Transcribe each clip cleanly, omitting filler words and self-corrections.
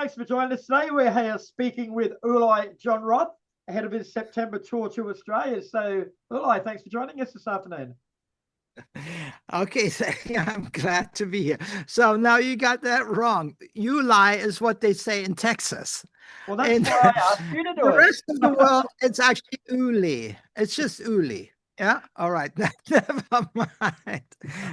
Thanks for joining us today. We're here speaking with Uli Jon Roth ahead of his September tour to Australia. So, Uli, thanks for joining us this afternoon. Okay, so I'm glad to be here. So now you got that wrong. Uli is what they say in Texas. Well, that's why I asked you to do the it. rest of the world, it's actually Uli. It's just Uli. Yeah. All right. Never mind.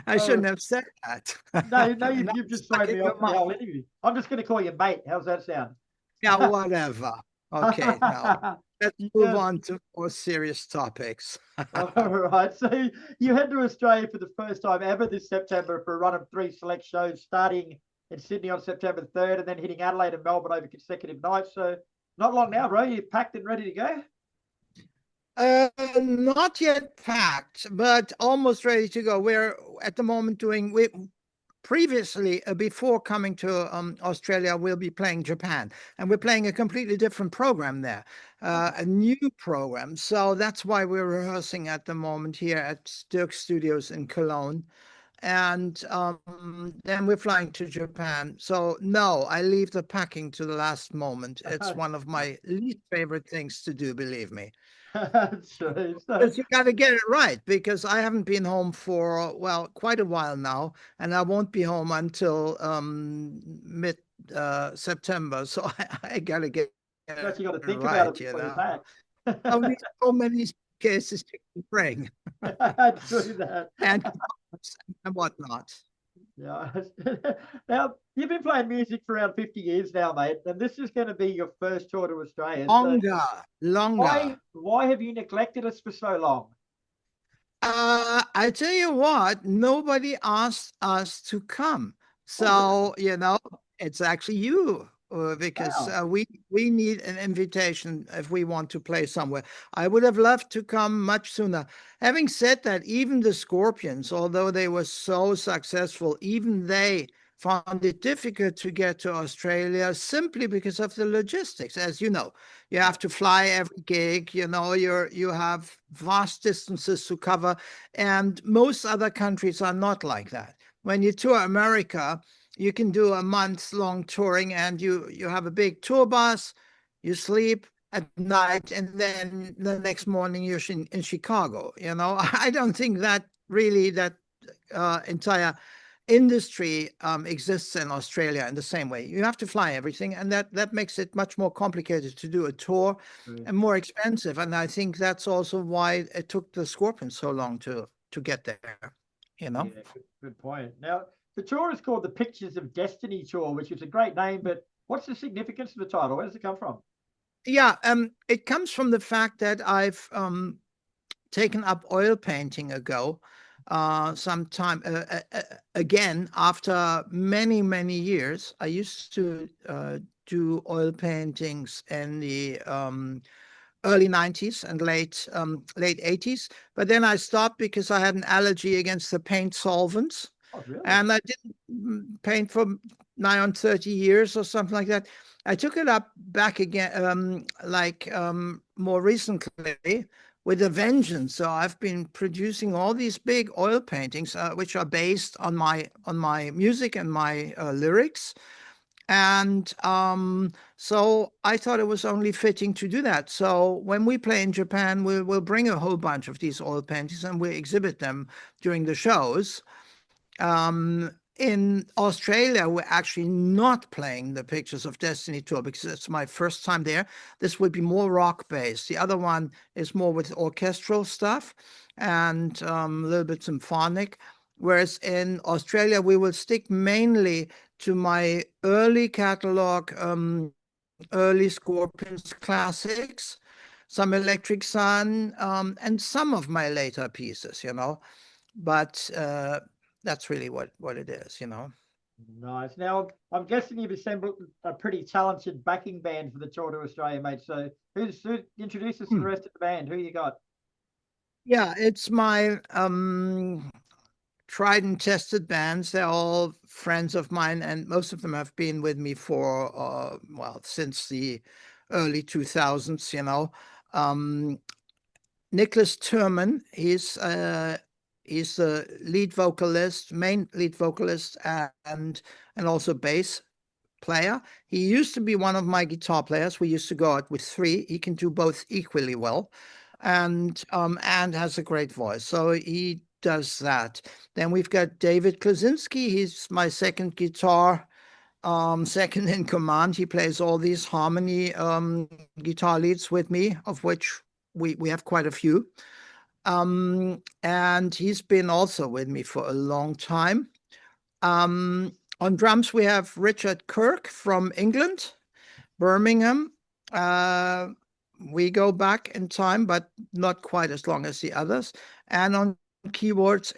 I shouldn't have said that. No, Now you've it's just stuck thrown in me your off the mind. whole interview. I'm just going to call you mate. How's that sound? Yeah, whatever. Okay, now let's move on to more serious topics. All right. So you head to Australia for the first time ever this September for a run of 3 select shows, starting in Sydney on September 3rd and then hitting Adelaide and Melbourne over consecutive nights. So not long now, bro. You're packed and ready to go? Not yet packed, but almost ready to go. We're at the moment doing previously, before coming to Australia, we'll be playing Japan, and we're playing a completely different program there, a new program. So that's why we're rehearsing at the moment here at Dirk Studios in Cologne. And then we're flying to Japan. So no, I leave the packing to the last moment. It's one of my least favorite things to do, believe me. True. So, Because you got to get it right, because I haven't been home for, well, quite a while now, and I won't be home until mid September. So I got to get you actually got to it think about it right, before you pack. Only so many cases you can bring True that. and whatnot. Yeah. Now, you've been playing music for around 50 years now, mate, and this is going to be your first tour to Australia. So Longer. why have you neglected us for so long? I tell you what, nobody asked us to come. Oh, So, it's actually you, because wow. we need an invitation if we want to play somewhere. I would have loved to come much sooner. Having said that, even the Scorpions, although they were so successful, even they found it difficult to get to Australia simply because of the logistics. As you know, you have to fly every gig, you have vast distances to cover, and most other countries are not like that. When you tour America, you can do a month-long touring, and you have a big tour bus, you sleep at night, and then the next morning you're in Chicago. I don't think that really that entire industry exists in Australia in the same way. You have to fly everything, and that makes it much more complicated to do a tour and more expensive. And I think that's also why it took the Scorpions so long to get there. Yeah, good point. Now, the tour is called the Pictures of Destiny Tour, which is a great name, but what's the significance of the title? Where does it come from? Yeah, it comes from the fact that I've taken up oil painting ago, sometime again after many, many years. I used to do oil paintings in the early 90s and late 80s, but then I stopped because I had an allergy against the paint solvents. Oh, really? And I didn't paint for nigh on 30 years or something like that. I took it up back again, more recently, with a vengeance. So I've been producing all these big oil paintings, which are based on my music and my lyrics. And so I thought it was only fitting to do that. So when we play in Japan, we'll bring a whole bunch of these oil paintings and we exhibit them during the shows. In Australia, we're actually not playing the Pictures of Destiny tour because it's my first time there. This will be more rock based. The other one is more with orchestral stuff and a little bit symphonic. Whereas in Australia, we will stick mainly to my early catalog, early Scorpions classics, some Electric Sun, and some of my later pieces. But that's really what it is. Nice. Now, I'm guessing you've assembled a pretty talented backing band for the tour to Australia, mate. So, who introduce us to the rest of the band? Who you got? Yeah, it's my tried and tested bands. They're all friends of mine, and most of them have been with me for since the early 2000s. Nicholas Thurman, he's the lead vocalist, main lead vocalist, and also bass player. He used to be one of my guitar players. We used to go out with three. He can do both equally well, and has a great voice. So he does that. Then we've got David Klasinski. He's my second guitar, second in command. He plays all these harmony guitar leads with me, of which we have quite a few. And he's been also with me for a long time. On drums, we have Richard Kirk from England, Birmingham. We go back in time, but not quite as long as the others. And on keyboards,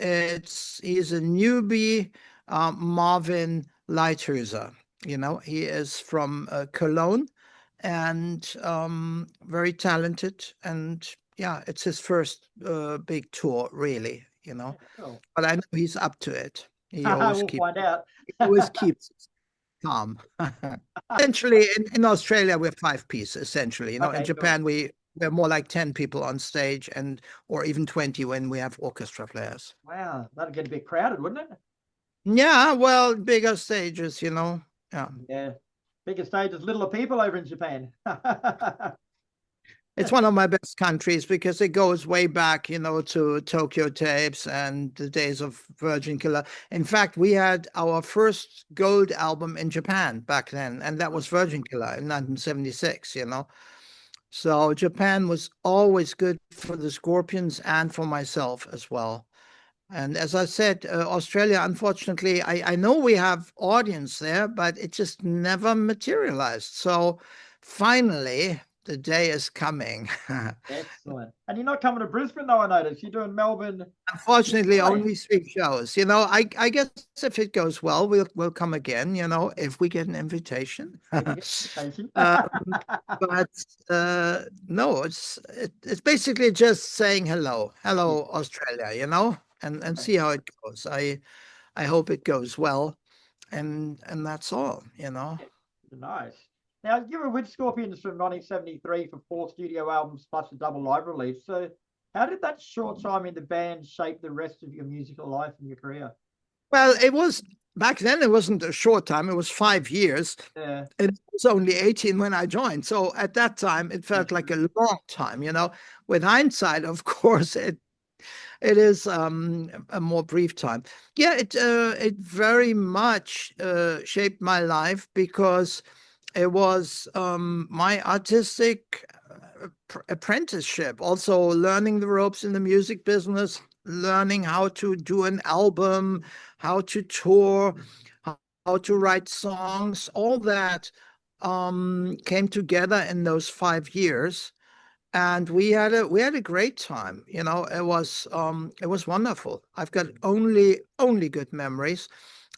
he's a newbie, Marvin Leithauser. You know, he is from Cologne, and very talented. And yeah, it's his first big tour, really. You know, Cool. but I know he's up to it. We'll find out. He always keeps calm. Essentially, in Australia, we're five piece. Essentially, you know, Okay, in Japan, we're more like 10 people on stage, or even 20 when we have orchestra players. Wow, that'd get a bit crowded, wouldn't it? Yeah, well, bigger stages, you know. Yeah. Yeah. Bigger stages, littler people over in Japan. It's one of my best countries because it goes way back, you know, to Tokyo Tapes and the days of Virgin Killer. In fact, we had our first gold album in Japan back then, and that was Virgin Killer in 1976, you know. So Japan was always good for the Scorpions and for myself as well. And as I said, Australia, unfortunately, I know we have audience there, but it just never materialized. So finally, the day is coming. Excellent. And you're not coming to Brisbane, though, I noticed. You're doing Melbourne. Unfortunately, only 3 shows. You know, I guess if it goes well, we'll come again, you know, if we get an invitation. But no, it's basically just saying hello. Hello, Australia, you know, and see how it goes. I hope it goes well. And that's all, you know. Nice. Now, you were with Scorpions from 1973 for 4 studio albums plus a double live release. So how did that short time in the band shape the rest of your musical life and your career? Well, it was back then, it wasn't a short time, it was 5 years. Yeah. It was only 18 when I joined. So at that time, it felt like a long time, you know. With hindsight, of course, it is a more brief time. Yeah, it very much shaped my life because it was my artistic apprenticeship, also learning the ropes in the music business, learning how to do an album, how to tour, how to write songs. All that came together in those 5 years, and we had a great time. You know, it was wonderful. I've got only good memories.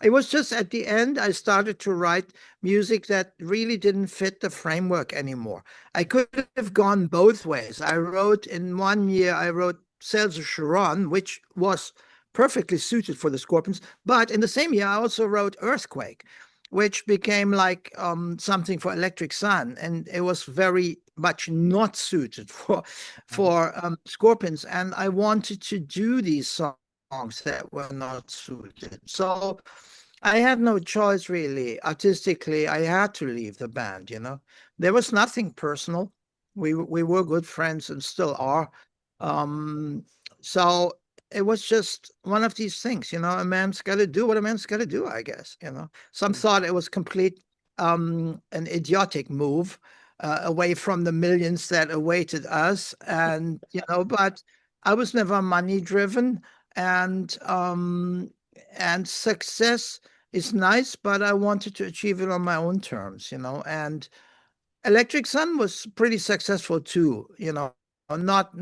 It was just at the end I started to write music that really didn't fit the framework anymore. I could have gone both ways. In 1 year, I wrote Cells of Sharon, which was perfectly suited for the Scorpions. But in the same year, I also wrote Earthquake, which became like something for Electric Sun. And it was very much not suited for Scorpions. And I wanted to do these songs that were not suited. So I had no choice, really. Artistically, I had to leave the band, you know. There was nothing personal. We were good friends and still are. So it was just one of these things, you know. A man's got to do what a man's got to do, I guess, you know. Some thought it was an idiotic move away from the millions that awaited us. And, you know, but I was never money driven, and success is nice, but I wanted to achieve it on my own terms, you know. And Electric Sun was pretty successful too, you know, not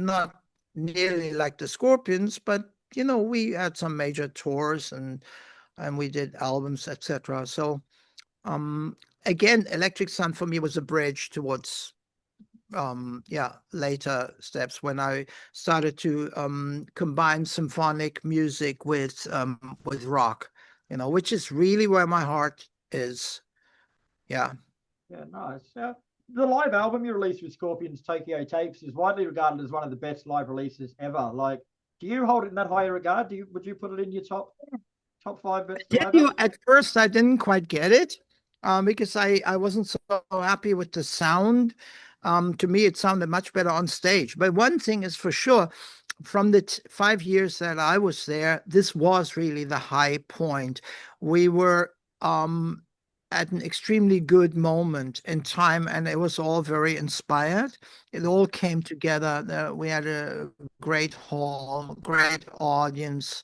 nearly like the Scorpions, but you know, we had some major tours and we did albums, etc. So again, Electric Sun for me was a bridge towards later steps when I started to combine symphonic music with rock, you know, which is really where my heart is. Yeah. Yeah, nice. The live album you released with Scorpions, Tokyo Tapes, is widely regarded as one of the best live releases ever. Like, do you hold it in that high regard? Would you put it in your top 5 best? At first I didn't quite get it. because I wasn't so happy with the sound. To me, it sounded much better on stage. But one thing is for sure, from the 5 years that I was there, this was really the high point. We were at an extremely good moment in time, and it was all very inspired. It all came together. We had a great hall, great audience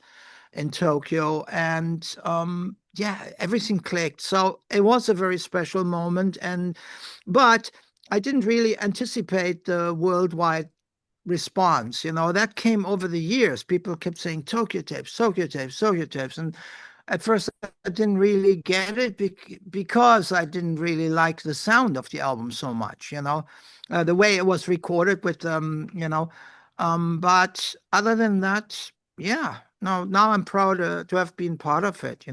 in Tokyo, and yeah, everything clicked. So it was a very special moment, but I didn't really anticipate the worldwide response. That came over the years. People kept saying Tokyo tapes, Tokyo tapes, Tokyo tapes, and at first I didn't really get it because I didn't really like the sound of the album so much. The way it was recorded with but other than that, yeah, no, now I'm proud to have been part of it. Yeah,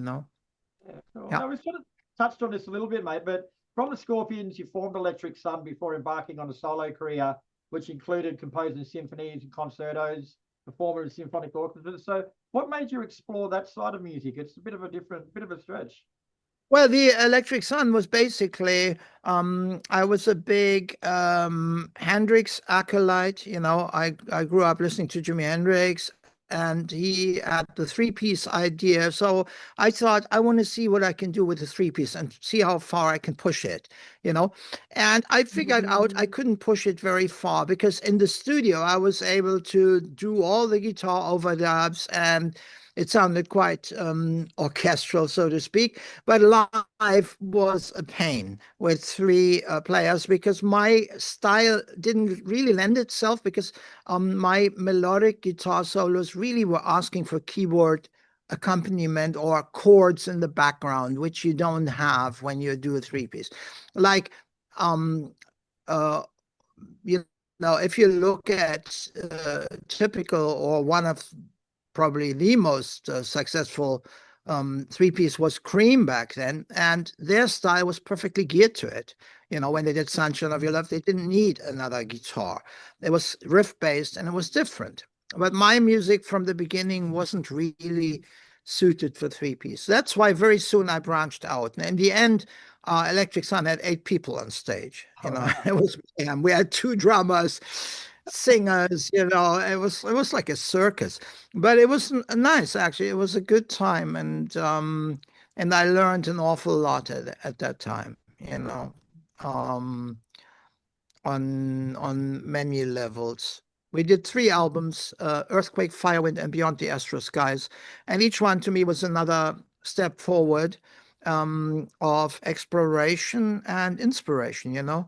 cool. Yeah. Now, we sort of touched on this a little bit, mate, but from the Scorpions, you formed Electric Sun before embarking on a solo career, which included composing symphonies and concertos, performing with symphonic orchestras. So, what made you explore that side of music? It's a bit of a different, bit of a stretch. Well, the Electric Sun was basically, I was a big Hendrix acolyte. I grew up listening to Jimi Hendrix, and he had the three-piece idea. So I thought, I want to see what I can do with the three-piece and see how far I can push it, you know. And I figured out I couldn't push it very far because in the studio, I was able to do all the guitar overdubs, and it sounded quite orchestral, so to speak. But live was a pain with three players because my style didn't really lend itself, because my melodic guitar solos really were asking for keyboard accompaniment or chords in the background, which you don't have when you do a three-piece. Like, um, uh, you if you look at typical, or one of probably the most successful three-piece was Cream back then, and their style was perfectly geared to it. When they did Sunshine of Your Love, they didn't need another guitar. It was riff-based, and it was different. But my music from the beginning wasn't really suited for three-piece. That's why very soon I branched out. And in the end, Electric Sun had 8 people on stage. Oh, wow. It was, we had 2 drummers, singers. It was like a circus, but it was nice, actually. It was a good time, and I learned an awful lot at that time. Um, on many levels. We did 3 albums: Earthquake, Firewind, and Beyond the Astral Skies, and each one to me was another step forward of exploration and inspiration.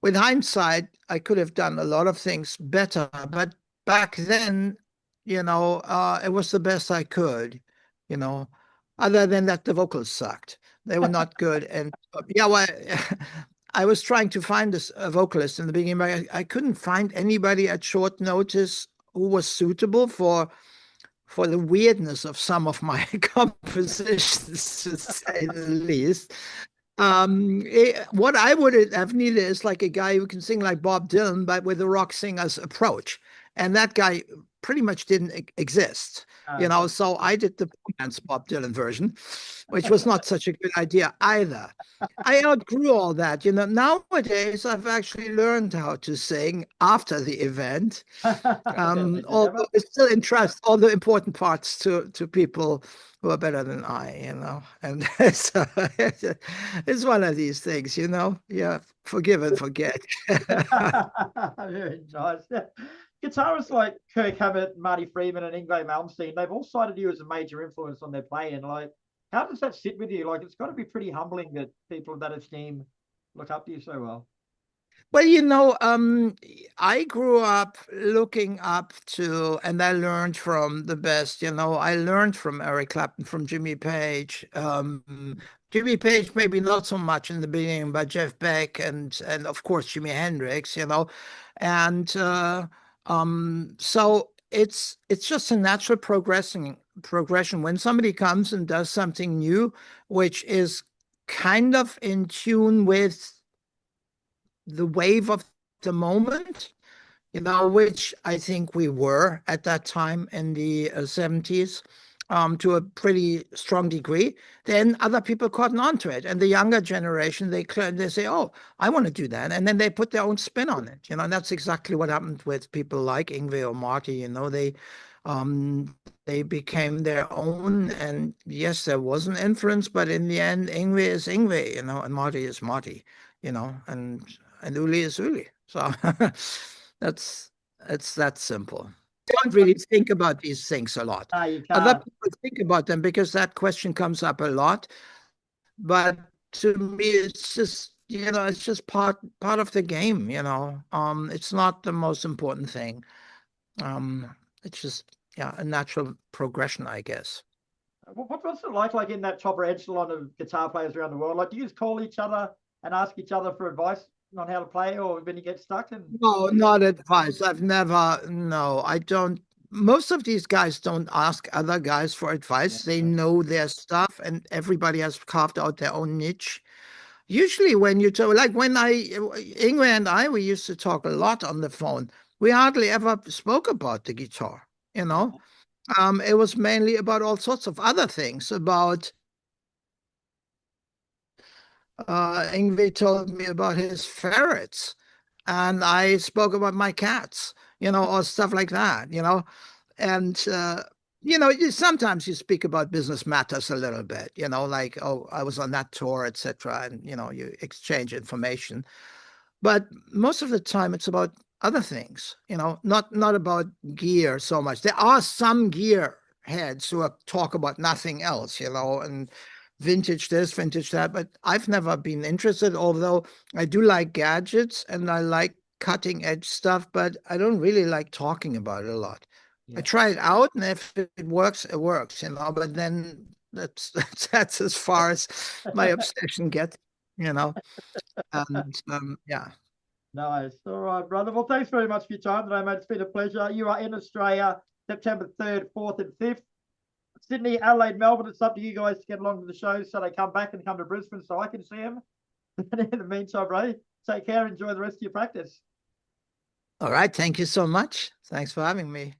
With hindsight, I could have done a lot of things better, but back then, it was the best I could. You know, Other than that, the vocals sucked. They were not good, and yeah, well, I was trying to find a vocalist in the beginning, but I couldn't find anybody at short notice who was suitable for the weirdness of some of my compositions, to say the least. What I would have needed is like a guy who can sing like Bob Dylan, but with a rock singer's approach. And that guy pretty much didn't exist, So I did the poor man's Bob Dylan version, which was not such a good idea either. I outgrew all that. Nowadays I've actually learned how to sing after the event. Although I still entrust all the important parts to people who are better than I. And so it's one of these things. Yeah, forgive and forget. Very nice. Yeah. Guitarists like Kirk Hammett, Marty Freeman, and Yngwie Malmsteen, they've all cited you as a major influence on their playing. Like, how does that sit with you? Like, it's got to be pretty humbling that people of that esteem look up to you so well. Well, I grew up looking up to, and I learned from the best. I learned from Eric Clapton, from Jimmy Page. Jimmy Page, maybe not so much in the beginning, but Jeff Beck and of course Jimi Hendrix. And so it's just a natural progression when somebody comes and does something new, which is kind of in tune with the wave of the moment, which I think we were at that time in the 70s. to a pretty strong degree, then other people cotton on to it. And the younger generation, they say, oh, I want to do that. And then they put their own spin on it, and that's exactly what happened with people like Yngwie or Marty, they became their own. And yes, there was an influence, but in the end, Yngwie is Yngwie, and Marty is Marty, and Uli is Uli. So it's that simple. Don't really think about these things a lot. You Other can't. people think about them because that question comes up a lot. But to me, it's just, it's just part of the game, It's not the most important thing. It's just, a natural progression, I guess. What's it like in that top echelon of guitar players around the world? Like, do you just call each other and ask each other for advice on how to play, or when you get stuck? And No, not advice. No, I don't. Most of these guys don't ask other guys for advice. They know their stuff, and everybody has carved out their own niche. Usually, when you talk, like Yngwie and I, we used to talk a lot on the phone. We hardly ever spoke about the guitar, you know. It was mainly about all sorts of other things, about Yngwie told me about his ferrets, and I spoke about my cats, or stuff like that, And sometimes you speak about business matters a little bit, like, oh, I was on that tour, etc., and you exchange information. But most of the time, it's about other things, not about gear so much. There are some gear heads who talk about nothing else, and vintage this, vintage that. But I've never been interested, although I do like gadgets and I like cutting edge stuff, but I don't really like talking about it a lot. I try it out, and if it works, it works, But then that's as far as my obsession gets, And yeah. nice. All right, brother. Well, thanks very much for your time today, mate. It's been a pleasure. You are in Australia September 3rd, 4th, and 5th. Sydney, Adelaide, Melbourne. It's up to you guys to get along to the show so they come back and come to Brisbane so I can see them. In the meantime, Ray, take care. Enjoy the rest of your practice. All right. Thank you so much. Thanks for having me.